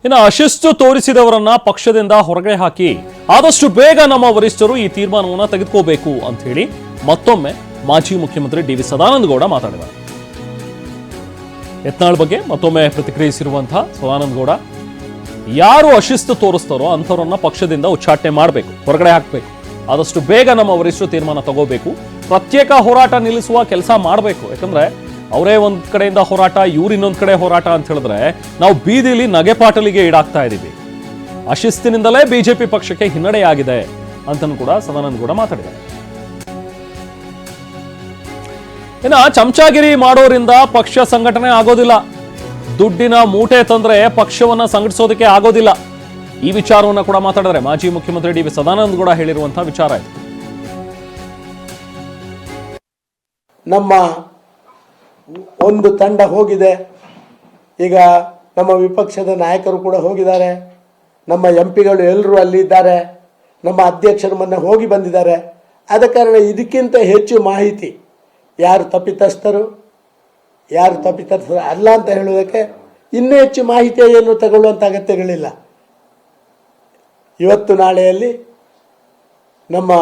ಇನ್ನು ಅಶಿಸ್ತು ತೋರಿಸಿದವರನ್ನ ಪಕ್ಷದಿಂದ ಹೊರಗೆ ಹಾಕಿ ಆದಷ್ಟು ಬೇಗ ನಮ್ಮ ವರಿಷ್ಠರು ಈ ತೀರ್ಮಾನವನ್ನು ತೆಗೆದುಕೋಬೇಕು ಅಂತ ಹೇಳಿ ಮತ್ತೊಮ್ಮೆ ಮಾಜಿ ಮುಖ್ಯಮಂತ್ರಿ ಡಿ.ವಿ. ಸದಾನಂದ ಗೌಡ ಮಾತಾಡಿದ್ದಾರೆ. ಯತ್ನಾಳ್ ಬಗ್ಗೆ ಮತ್ತೊಮ್ಮೆ ಪ್ರತಿಕ್ರಿಯಿಸಿರುವಂತಹ ಸದಾನಂದ ಗೌಡ, ಯಾರು ಅಶಿಸ್ತು ತೋರಿಸ್ತಾರೋ ಅಂಥವ್ರನ್ನ ಪಕ್ಷದಿಂದ ಉಚ್ಚಾಟನೆ ಮಾಡಬೇಕು, ಹೊರಗಡೆ ಹಾಕಬೇಕು. ಆದಷ್ಟು ಬೇಗ ನಮ್ಮ ವರಿಷ್ಠರು ತೀರ್ಮಾನ ತಗೋಬೇಕು. ಪ್ರತ್ಯೇಕ ಹೋರಾಟ ನಿಲ್ಲಿಸುವ ಕೆಲಸ ಮಾಡಬೇಕು. ಯಾಕಂದ್ರೆ ಅವರೇ ಒಂದ್ ಕಡೆಯಿಂದ ಹೋರಾಟ, ಇವ್ರು ಇನ್ನೊಂದ್ ಕಡೆ ಹೋರಾಟ ಅಂತ ಹೇಳಿದ್ರೆ ನಾವು ಬೀದಿಲಿ ನಗೆಪಾಟಲಿಗೆ ಈಡಾಗ್ತಾ ಇದ್ದೀವಿ. ಅಶಿಸ್ತಿನಿಂದಲೇ ಬಿಜೆಪಿ ಪಕ್ಷಕ್ಕೆ ಹಿನ್ನಡೆಯಾಗಿದೆ ಅಂತನೂ ಕೂಡ ಸದಾನಂದ ಗೌಡ ಮಾತಾಡಿದ್ದಾರೆ. ಇನ್ನು ಚಮಚಾಗಿರಿ ಮಾಡೋರಿಂದ ಪಕ್ಷ ಸಂಘಟನೆ ಆಗೋದಿಲ್ಲ, ದುಡ್ಡಿನ ಮೂಟೆ ತಂದ್ರೆ ಪಕ್ಷವನ್ನ ಸಂಘಟಿಸೋದಕ್ಕೆ ಆಗೋದಿಲ್ಲ. ಈ ವಿಚಾರವನ್ನ ಕೂಡ ಮಾತಾಡಿದರೆ ಮಾಜಿ ಮುಖ್ಯಮಂತ್ರಿ ಡಿ.ವಿ. ಸದಾನಂದ ಗೌಡ ಹೇಳಿರುವಂತಹ ವಿಚಾರ ಇದು. ನಮ್ಮ ಒಂದು ತಂಡ ಹೋಗಿದೆ, ಈಗ ನಮ್ಮ ವಿಪಕ್ಷದ ನಾಯಕರು ಕೂಡ ಹೋಗಿದ್ದಾರೆ, ನಮ್ಮ ಎಂಪಿಗಳು ಎಲ್ಲರೂ ಅಲ್ಲಿ ಇದ್ದಾರೆ, ನಮ್ಮ ಅಧ್ಯಕ್ಷರು ಮೊನ್ನೆ ಹೋಗಿ ಬಂದಿದ್ದಾರೆ. ಆದ ಕಾರಣ ಇದಕ್ಕಿಂತ ಹೆಚ್ಚು ಮಾಹಿತಿ ಯಾರು ತಪ್ಪಿತಸ್ಥರು ಯಾರು ತಪ್ಪಿತಸ್ಥರು ಅಲ್ಲ ಅಂತ ಹೇಳುವುದಕ್ಕೆ ಇನ್ನೂ ಹೆಚ್ಚು ಮಾಹಿತಿಯನ್ನು ತಗೊಳ್ಳುವಂಥ ಅಗತ್ಯಗಳಿಲ್ಲ. ಇವತ್ತು ನಾಳೆಯಲ್ಲಿ ನಮ್ಮ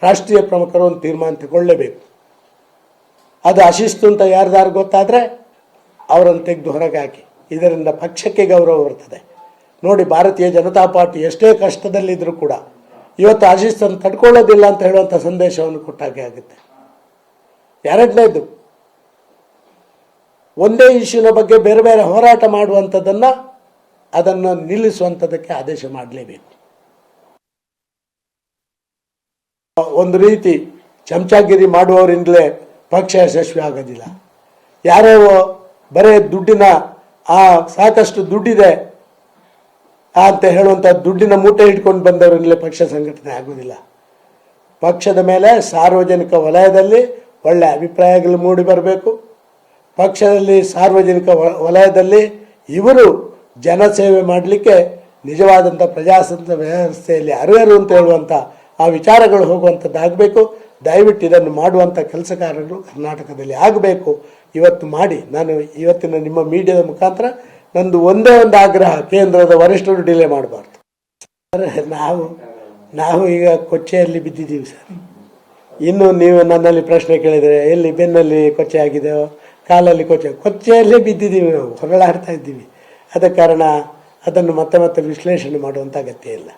ರಾಷ್ಟ್ರೀಯ ಪ್ರಮುಖರು ಒಂದು ತೀರ್ಮಾನ ತಗೊಳ್ಳೇಬೇಕು. ಅದು ಅಶಿಸ್ತು ಅಂತ ಯಾರ್ದಾರು ಗೊತ್ತಾದರೆ ಅವರನ್ನು ತೆಗೆದು ಹೊರಗೆ ಹಾಕಿ, ಇದರಿಂದ ಪಕ್ಷಕ್ಕೆ ಗೌರವ ಬರ್ತದೆ. ನೋಡಿ, ಭಾರತೀಯ ಜನತಾ ಪಾರ್ಟಿ ಎಷ್ಟೇ ಕಷ್ಟದಲ್ಲಿದ್ದರೂ ಕೂಡ ಇವತ್ತು ಅಶಿಸ್ತನ್ನು ತಡ್ಕೊಳ್ಳೋದಿಲ್ಲ ಅಂತ ಹೇಳುವಂಥ ಸಂದೇಶವನ್ನು ಕೊಟ್ಟಾಗೆ ಆಗುತ್ತೆ. ಎರಡನೇದು, ಒಂದೇ ಇಶ್ಯೂನ ಬಗ್ಗೆ ಬೇರೆ ಬೇರೆ ಹೋರಾಟ ಮಾಡುವಂಥದ್ದನ್ನು ಅದನ್ನು ನಿಲ್ಲಿಸುವಂಥದ್ದಕ್ಕೆ ಆದೇಶ ಮಾಡಲೇಬೇಕು. ಒಂದು ರೀತಿ ಚಮಚಾಗಿರಿ ಮಾಡುವವರಿಂದಲೇ ಪಕ್ಷ ಯಶಸ್ವಿ ಆಗೋದಿಲ್ಲ. ಯಾರೋ ಬರೇ ದುಡ್ಡಿನ ಸಾಕಷ್ಟು ದುಡ್ಡಿದೆ ಅಂತ ಹೇಳುವಂಥ ದುಡ್ಡಿನ ಮೂಟೆ ಇಟ್ಕೊಂಡು ಬಂದವರಿಂದಲೇ ಪಕ್ಷ ಸಂಘಟನೆ ಆಗೋದಿಲ್ಲ. ಪಕ್ಷದ ಮೇಲೆ ಸಾರ್ವಜನಿಕ ವಲಯದಲ್ಲಿ ಒಳ್ಳೆ ಅಭಿಪ್ರಾಯಗಳು ಮೂಡಿ ಬರಬೇಕು. ಪಕ್ಷದಲ್ಲಿ ಸಾರ್ವಜನಿಕ ವಲಯದಲ್ಲಿ ಇವರು ಜನಸೇವೆ ಮಾಡಲಿಕ್ಕೆ ನಿಜವಾದಂಥ ಪ್ರಜಾತಂತ್ರ ವ್ಯವಸ್ಥೆಯಲ್ಲಿ ಅರ್ಹರು ಅಂತ ಹೇಳುವಂಥ ಆ ವಿಚಾರಗಳು ಹೋಗುವಂಥದ್ದಾಗಬೇಕು. ದಯವಿಟ್ಟು ಇದನ್ನು ಮಾಡುವಂಥ ಕೆಲಸಗಾರರು ಕರ್ನಾಟಕದಲ್ಲಿ ಆಗಬೇಕು. ಇವತ್ತು ಮಾಡಿ, ನಾನು ಇವತ್ತಿನ ನಿಮ್ಮ ಮೀಡಿಯಾದ ಮುಖಾಂತರ ನಂದು ಒಂದೇ ಒಂದು ಆಗ್ರಹ, ಕೇಂದ್ರದ ವರಿಷ್ಠರು ಡಿಲೇ ಮಾಡಬಾರ್ದು. ನಾವು ಈಗ ಕೊಚ್ಚೆಯಲ್ಲಿ ಬಿದ್ದಿದ್ದೀವಿ ಸರ್. ಇನ್ನು ನೀವು ನನ್ನಲ್ಲಿ ಪ್ರಶ್ನೆ ಕೇಳಿದರೆ ಎಲ್ಲಿ ಬೆನ್ನಲ್ಲಿ ಕೊಚ್ಚೆ ಆಗಿದೆಯೋ, ಕಾಲಲ್ಲಿ ಕೊಚ್ಚೆಯಲ್ಲೇ ಬಿದ್ದಿದ್ದೀವಿ, ನಾವು ಹೊರಳಾಡ್ತಾ ಇದ್ದೀವಿ. ಆದ ಕಾರಣ ಅದನ್ನು ಮತ್ತೆ ವಿಶ್ಲೇಷಣೆ ಮಾಡುವಂಥ ಅಗತ್ಯ ಇಲ್ಲ.